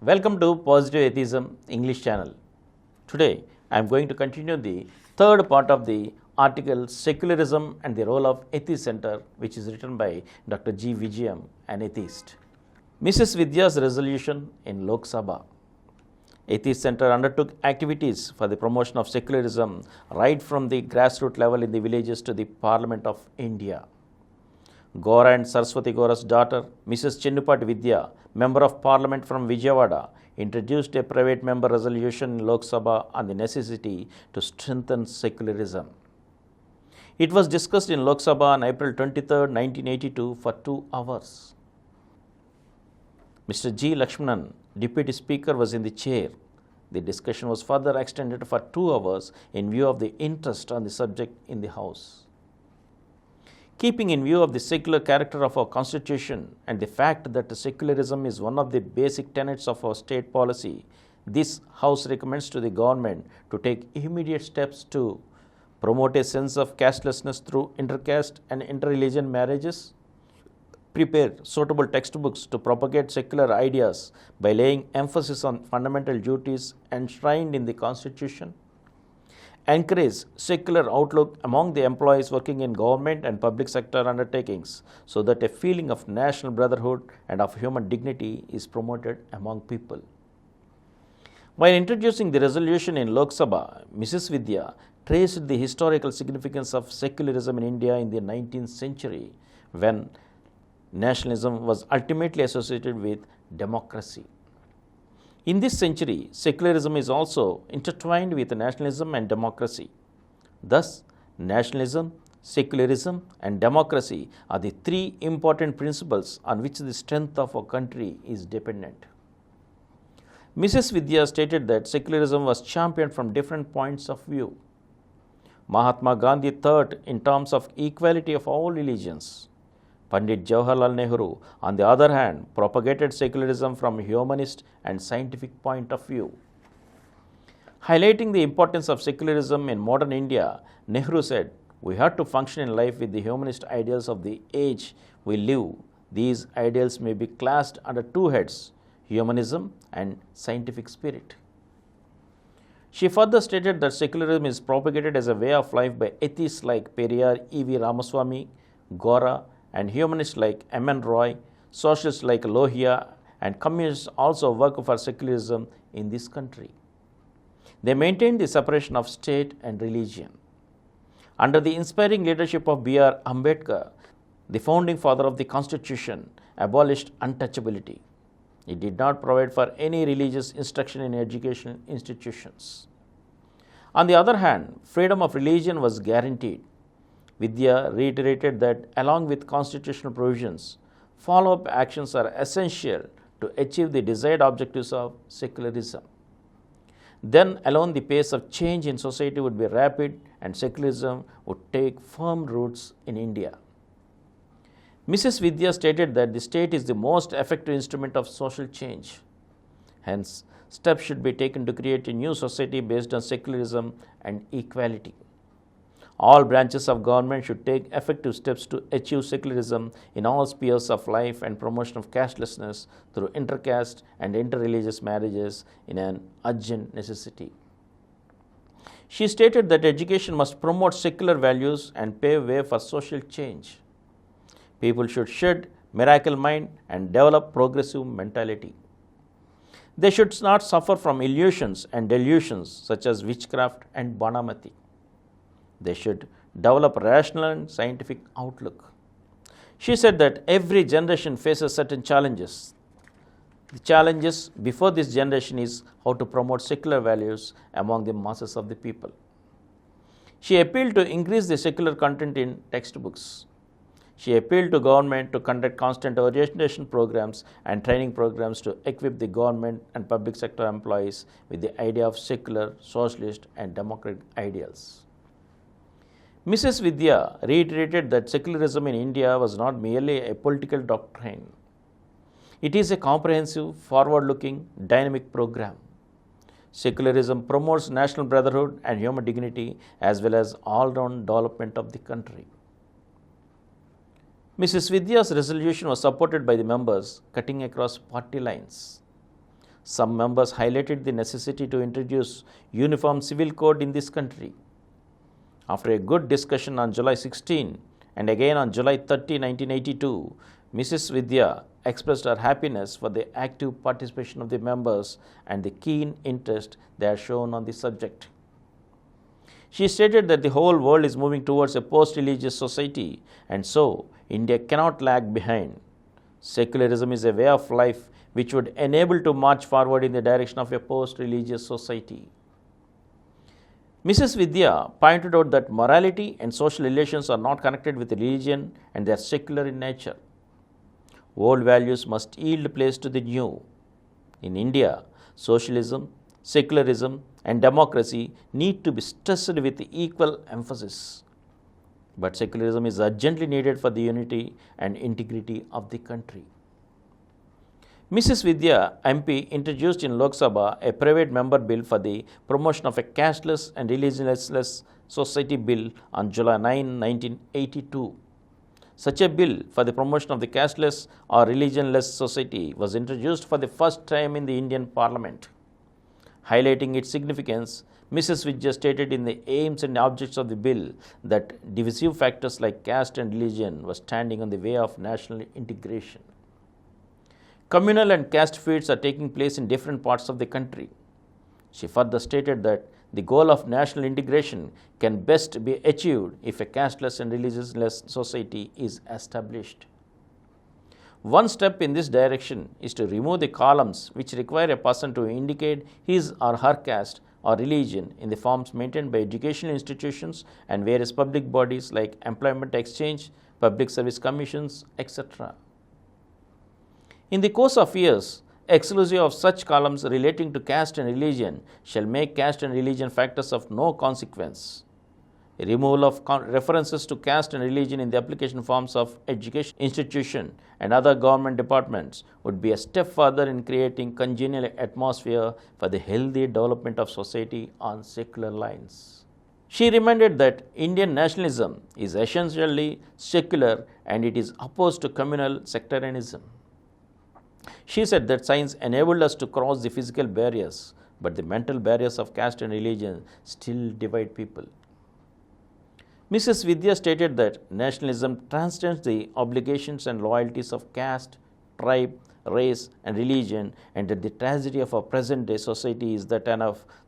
Welcome to Positive Atheism English channel. Today I am going to continue the third part of the article Secularism and the Role of Atheist Center, which is written by Dr. G. Vijayam, an atheist. Mrs. Vidya's resolution in Lok Sabha. Atheist Center undertook activities for the promotion of secularism right from the grassroots level in the villages to the Parliament of India. Gora and Saraswati Gora's daughter, Mrs. Dondapati Vidya, Member of Parliament from Vijayawada, introduced a private member resolution in Lok Sabha on the necessity to strengthen secularism. It was discussed in Lok Sabha on April 23, 1982 for 2 hours. Mr. G. Lakshmanan, Deputy Speaker, was in the chair. The discussion was further extended for 2 hours in view of the interest on the subject in the House. Keeping in view of the secular character of our Constitution and the fact that secularism is one of the basic tenets of our state policy, this House recommends to the government to take immediate steps to promote a sense of castelessness through intercaste and interreligion marriages, prepare suitable textbooks to propagate secular ideas by laying emphasis on fundamental duties enshrined in the Constitution, encourage secular outlook among the employees working in government and public sector undertakings so that a feeling of national brotherhood and of human dignity is promoted among people. While introducing the resolution in Lok Sabha, Mrs. Vidya traced the historical significance of secularism in India in the 19th century when nationalism was ultimately associated with democracy. In this century, secularism is also intertwined with nationalism and democracy. Thus, nationalism, secularism, and democracy are the 3 important principles on which the strength of our country is dependent. Mrs. Vidya stated that secularism was championed from different points of view. Mahatma Gandhi thought in terms of equality of all religions. Pandit Jawaharlal Nehru, on the other hand, propagated secularism from a humanist and scientific point of view. Highlighting the importance of secularism in modern India, Nehru said, "We have to function in life with the humanist ideals of the age we live. These ideals may be classed under 2 heads, humanism and scientific spirit." She further stated that secularism is propagated as a way of life by atheists like Periyar E.V. Ramaswamy, Gora, and humanists like M.N. Roy, socialists like Lohia, and communists also work for secularism in this country. They maintain the separation of state and religion. Under the inspiring leadership of B.R. Ambedkar, the founding father of the Constitution abolished untouchability. It did not provide for any religious instruction in educational institutions. On the other hand, freedom of religion was guaranteed. Vidya reiterated that along with constitutional provisions, follow-up actions are essential to achieve the desired objectives of secularism. Then alone the pace of change in society would be rapid and secularism would take firm roots in India. Mrs. Vidya stated that the state is the most effective instrument of social change. Hence, steps should be taken to create a new society based on secularism and equality. All branches of government should take effective steps to achieve secularism in all spheres of life and promotion of castelessness through intercaste and interreligious marriages in an urgent necessity. She stated that education must promote secular values and pave way for social change. People should shed miracle mind and develop progressive mentality. They should not suffer from illusions and delusions such as witchcraft and Dondapati. They should develop rational and scientific outlook. She said that every generation faces certain challenges. The challenges before this generation is how to promote secular values among the masses of the people. She appealed to increase the secular content in textbooks. She appealed to government to conduct constant orientation programs and training programs to equip the government and public sector employees with the idea of secular, socialist, and democratic ideals. Mrs. Vidya reiterated that secularism in India was not merely a political doctrine. It is a comprehensive, forward-looking, dynamic program. Secularism promotes national brotherhood and human dignity as well as all-round development of the country. Mrs. Vidya's resolution was supported by the members cutting across party lines. Some members highlighted the necessity to introduce uniform civil code in this country. After a good discussion on July 16 and again on July 30, 1982, Mrs. Vidya expressed her happiness for the active participation of the members and the keen interest they have shown on the subject. She stated that the whole world is moving towards a post-religious society, and so India cannot lag behind. Secularism is a way of life which would enable to march forward in the direction of a post-religious society. Mrs. Vidya pointed out that morality and social relations are not connected with religion and they are secular in nature. Old values must yield place to the new. In India, socialism, secularism, and democracy need to be stressed with equal emphasis. But secularism is urgently needed for the unity and integrity of the country. Mrs. Vidya MP introduced in Lok Sabha a private member bill for the promotion of a cashless and religionless society bill on July 9, 1982. Such a bill for the promotion of the cashless or religionless society was introduced for the first time in the Indian Parliament. Highlighting its significance, Mrs. Vidya stated in the aims and objects of the bill that divisive factors like caste and religion were standing on the way of national integration. Communal and caste feuds are taking place in different parts of the country. She further stated that the goal of national integration can best be achieved if a casteless and religionless society is established. One step in this direction is to remove the columns which require a person to indicate his or her caste or religion in the forms maintained by educational institutions and various public bodies like employment exchange, public service commissions, etc. In the course of years, exclusive of such columns relating to caste and religion shall make caste and religion factors of no consequence. A removal of references to caste and religion in the application forms of education institution and other government departments would be a step further in creating congenial atmosphere for the healthy development of society on secular lines. She reminded that Indian nationalism is essentially secular and it is opposed to communal sectarianism. She said that science enabled us to cross the physical barriers, but the mental barriers of caste and religion still divide people. Mrs. Vidya stated that nationalism transcends the obligations and loyalties of caste, tribe, race, and religion, and that the tragedy of our present-day society is that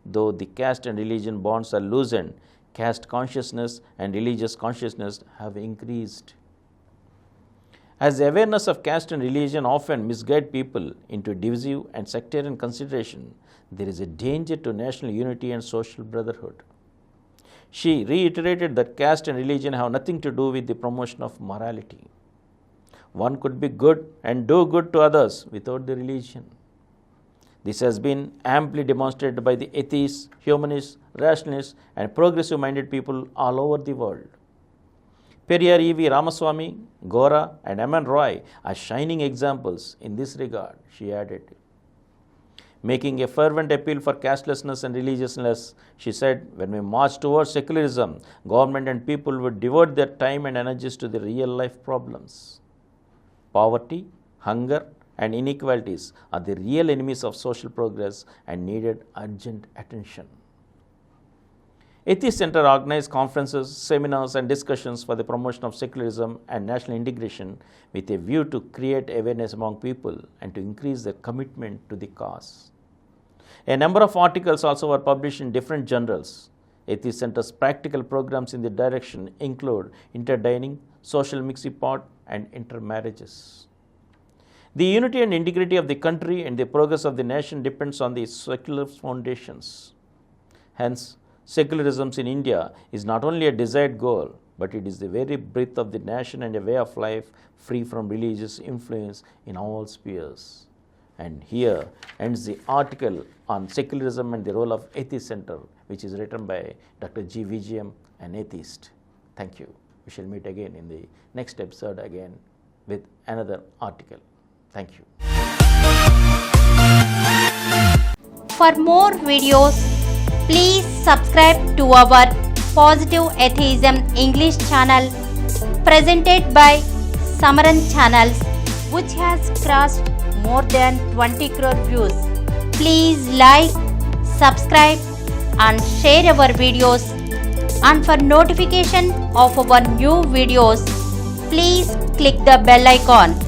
though the caste and religion bonds are loosened, caste consciousness and religious consciousness have increased. As the awareness of caste and religion often misguide people into divisive and sectarian consideration, there is a danger to national unity and social brotherhood. She reiterated that caste and religion have nothing to do with the promotion of morality. One could be good and do good to others without the religion. This has been amply demonstrated by the atheists, humanists, rationalists, and progressive-minded people all over the world. Periyar E.V. Ramaswamy, Gora, and M.N. Roy are shining examples in this regard, she added. Making a fervent appeal for castelessness and religiousness, she said, when we march towards secularism, government and people would devote their time and energies to the real-life problems. Poverty, hunger, and inequalities are the real enemies of social progress and needed urgent attention. Atheist Center organized conferences, seminars, and discussions for the promotion of secularism and national integration with a view to create awareness among people and to increase their commitment to the cause. A number of articles also were published in different journals. Atheist Center's practical programs in the direction include interdining, social mixing pot, and intermarriages. The unity and integrity of the country and the progress of the nation depends on the secular foundations. Hence, secularism in India is not only a desired goal, but it is the very breath of the nation and a way of life free from religious influence in all spheres. And here ends the article on secularism and the role of Atheist Center, which is written by Dr. G. Vijayam, an atheist. Thank you. We shall meet again in the next episode again with another article. Thank you. For more videos, please subscribe to our Positive Atheism English channel presented by Samaram channels, which has crossed more than 20 crore views. Please like, subscribe and share our videos, and for notification of our new videos, please click the bell icon.